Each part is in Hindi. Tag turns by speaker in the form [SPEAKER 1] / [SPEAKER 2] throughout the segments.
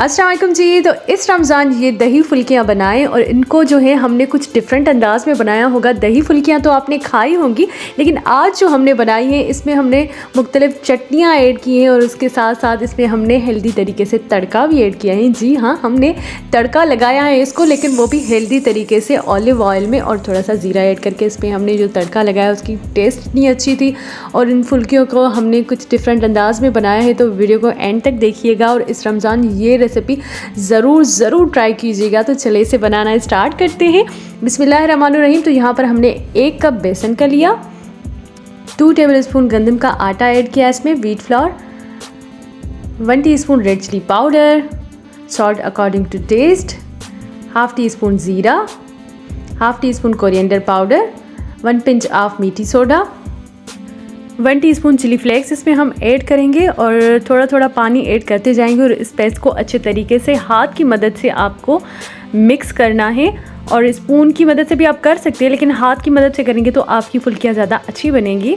[SPEAKER 1] अस्सलाम वालेकुम जी। तो इस रमज़ान ये दही फुल्कियाँ बनाएं और इनको जो है हमने कुछ डिफरेंट अंदाज़ में बनाया होगा। दही फुल्कियाँ तो आपने खाई होंगी, लेकिन आज जो हमने बनाई है इसमें हमने मुख्तलिफ़ चटनियाँ ऐड की हैं और उसके साथ साथ इसमें हमने हेल्दी तरीके से तड़का भी ऐड किया है। जी हाँ, हमने तड़का लगाया है इसको, लेकिन वो भी हेल्दी तरीके से ऑलिव ऑयल में और थोड़ा सा ज़ीरा ऐड करके इसमें हमने जो तड़का लगाया उसकी टेस्ट इतनी अच्छी थी। और इन फुल्कियों को हमने कुछ डिफरेंट अंदाज़ में बनाया है, तो वीडियो को एंड तक देखिएगा और इस रमज़ान ये रेसिपी ज़रूर ट्राई कीजिएगा। तो चले इसे बनाना स्टार्ट करते हैं। बिस्मिल्लाहिर्रहमानिर्रहीम। तो यहाँ पर हमने 1 कप बेसन का लिया, 2 टेबलस्पून गंदम का आटा ऐड किया, इसमें wheat flour, 1 teaspoon red chilli powder, salt according to taste, half teaspoon ज़ीरा, half teaspoon coriander powder, 1 pinch of मीठी सोडा, 1 टीस्पून चिली फ्लेक्स इसमें हम ऐड करेंगे और थोड़ा थोड़ा पानी ऐड करते जाएंगे और इस पेस्ट को अच्छे तरीके से हाथ की मदद से आपको मिक्स करना है। और स्पून की मदद से भी आप कर सकते हैं, लेकिन हाथ की मदद से करेंगे तो आपकी फुल्कियाँ ज़्यादा अच्छी बनेंगी।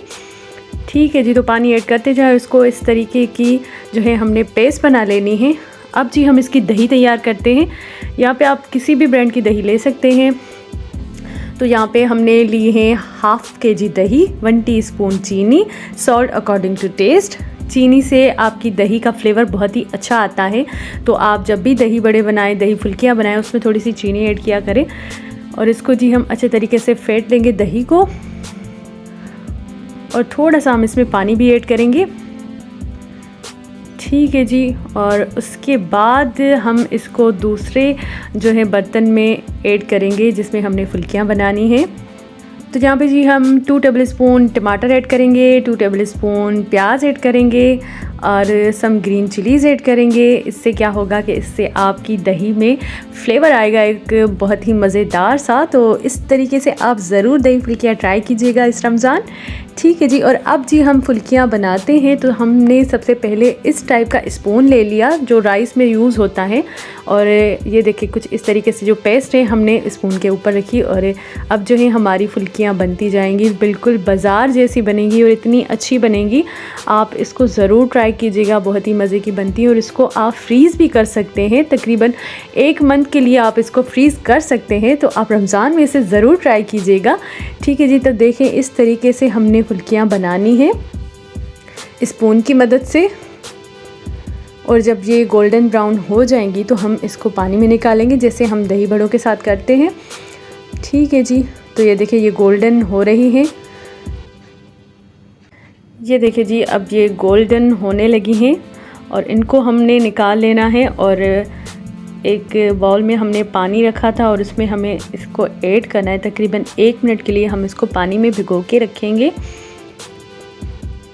[SPEAKER 1] ठीक है जी, तो पानी ऐड करते जाए, उसको इस तरीके की जो है हमने पेस्ट बना लेनी है। अब जी हम इसकी दही तैयार करते हैं। यहाँ पर आप किसी भी ब्रांड की दही ले सकते हैं। तो यहाँ पे हमने ली है हाफ़ kg दही, 1 टीस्पून चीनी, सॉल्ट अकॉर्डिंग टू टेस्ट। चीनी से आपकी दही का फ्लेवर बहुत ही अच्छा आता है, तो आप जब भी दही बड़े बनाएं, दही फुल्कियाँ बनाएं, उसमें थोड़ी सी चीनी ऐड किया करें। और इसको जी हम अच्छे तरीके से फेंट लेंगे दही को, और थोड़ा सा हम इसमें पानी भी ऐड करेंगे। ठीक है जी, और उसके बाद हम इसको दूसरे जो है बर्तन में ऐड करेंगे जिसमें हमने फुल्कियाँ बनानी है। तो यहाँ पे जी हम 2 टेबलस्पून टमाटर ऐड करेंगे, 2 टेबलस्पून प्याज ऐड करेंगे और सम ग्रीन चिलीज़ ऐड करेंगे। इससे क्या होगा कि इससे आपकी दही में फ्लेवर आएगा एक बहुत ही मज़ेदार सा। तो इस तरीके से आप ज़रूर दही फुल्कियाँ ट्राई कीजिएगा इस रमज़ान। ठीक है जी, और अब जी हम फुल्कियाँ बनाते हैं। तो हमने सबसे पहले इस टाइप का स्पून ले लिया जो राइस में यूज़ होता है, और ये देखिए कुछ इस तरीके से जो पेस्ट है हमने स्पून के ऊपर रखी। और अब जो है हमारी फुल्कियाँ बनती जाएंगी, बिल्कुल बाज़ार जैसी बनेंगी और इतनी अच्छी बनेंगी। आप इसको ज़रूर ट्राई कीजिएगा, बहुत ही मज़े की बनती है। और इसको आप फ्रीज़ भी कर सकते हैं, तकरीबन 1 मंथ के लिए आप इसको फ्रीज़ कर सकते हैं। तो आप रमज़ान में इसे ज़रूर ट्राई कीजिएगा। ठीक है जी, तो देखें इस तरीके से हमने फुल्कियाँ बनानी है स्पून की मदद से। और जब ये गोल्डन ब्राउन हो जाएंगी तो हम इसको पानी में निकालेंगे, जैसे हम दही बड़ों के साथ करते हैं। ठीक है जी, तो ये देखिए ये गोल्डन हो रही है। ये देखिए जी अब ये गोल्डन होने लगी हैं और इनको हमने निकाल लेना है। और एक बाउल में हमने पानी रखा था और उसमें हमें इसको ऐड करना है। तकरीबन 1 मिनट के लिए हम इसको पानी में भिगो के रखेंगे।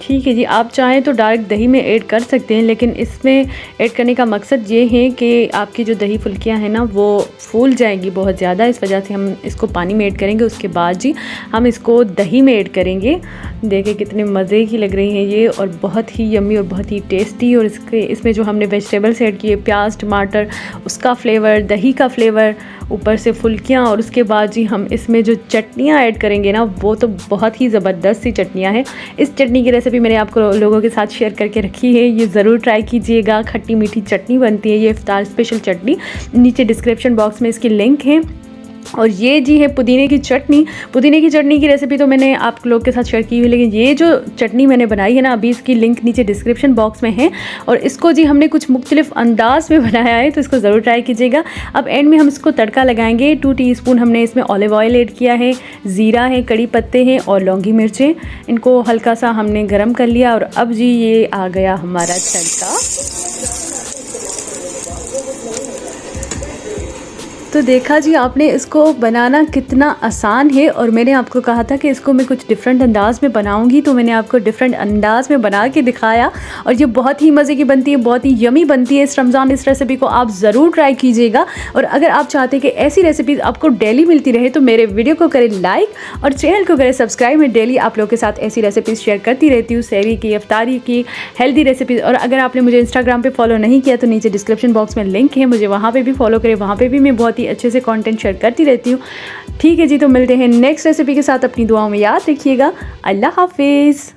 [SPEAKER 1] ठीक है जी, आप चाहें तो डायरेक्ट दही में ऐड कर सकते हैं, लेकिन इसमें ऐड करने का मकसद ये है कि आपकी जो दही फुल्कियां हैं ना वो फूल जाएंगी बहुत ज़्यादा। इस वजह से हम इसको पानी में ऐड करेंगे। उसके बाद जी हम इसको दही में ऐड करेंगे। देखिए कितने मज़े की लग रही हैं ये, और बहुत ही यम्मी और बहुत ही टेस्टी। और इसमें जो हमने वेजिटेबल्स ऐड किए, प्याज, टमाटर, उसका फ्लेवर, दही का फ्लेवर, ऊपर से फुल्कियाँ, और उसके बाद जी हम इसमें जो चटनियाँ ऐड करेंगे ना वो तो बहुत ही ज़बरदस्त सी चटनियाँ हैं। इस चटनी की रेसिपी मैंने आपको लोगों के साथ शेयर करके रखी है, ये ज़रूर ट्राई कीजिएगा। खट्टी मीठी चटनी बनती है, ये इफ्तार स्पेशल चटनी। नीचे डिस्क्रिप्शन बॉक्स में इसकी लिंक है। और ये जी है पुदीने की चटनी। पुदीने की चटनी की रेसिपी तो मैंने आप लोग के साथ शेयर की हुई, लेकिन ये जो चटनी मैंने बनाई है ना अभी, इसकी लिंक नीचे डिस्क्रिप्शन बॉक्स में है। और इसको जी हमने कुछ मुख्तलिफ अंदाज में बनाया है, तो इसको ज़रूर ट्राई कीजिएगा। अब एंड में हम इसको तड़का लगाएंगे। 2 टीस्पून हमने इसमें ऑलिव ऑयल ऐड किया है, ज़ीरा है, कड़ी पत्ते हैं और लौंगी मिर्चें। इनको हल्का सा हमने गर्म कर लिया। और अब जी ये आ गया हमारा तड़का। तो देखा जी आपने इसको बनाना कितना आसान है। और मैंने आपको कहा था कि इसको मैं कुछ डिफरेंट अंदाज़ में बनाऊंगी, तो मैंने आपको डिफरेंट अंदाज़ में बना के दिखाया। और ये बहुत ही मज़े की बनती है, बहुत ही यमी बनती है। इस रमज़ान इस रेसिपी को आप ज़रूर ट्राई कीजिएगा। और अगर आप चाहते हैं कि ऐसी रेसिपीज़ आपको डेली मिलती रहे तो मेरे वीडियो को करें लाइक और चैनल को करें सब्सक्राइब। मैं डेली आप लोग के साथ ऐसी रेसिपीज़ शेयर करती रहती हूँ, सहरी की, इफ्तारी की, हेल्दी रेसिपीज़। और अगर आपने मुझे इंस्टाग्राम पर फॉलो नहीं किया तो नीचे डिस्क्रिप्शन बॉक्स में लिंक है, मुझे वहाँ पर भी फॉलो करें। वहाँ पर भी मैं बहुत ही अच्छे से कंटेंट शेयर करती रहती हूँ। ठीक है जी, तो मिलते हैं नेक्स्ट रेसिपी के साथ। अपनी दुआओं में याद रखिएगा। अल्लाह हाफिज़।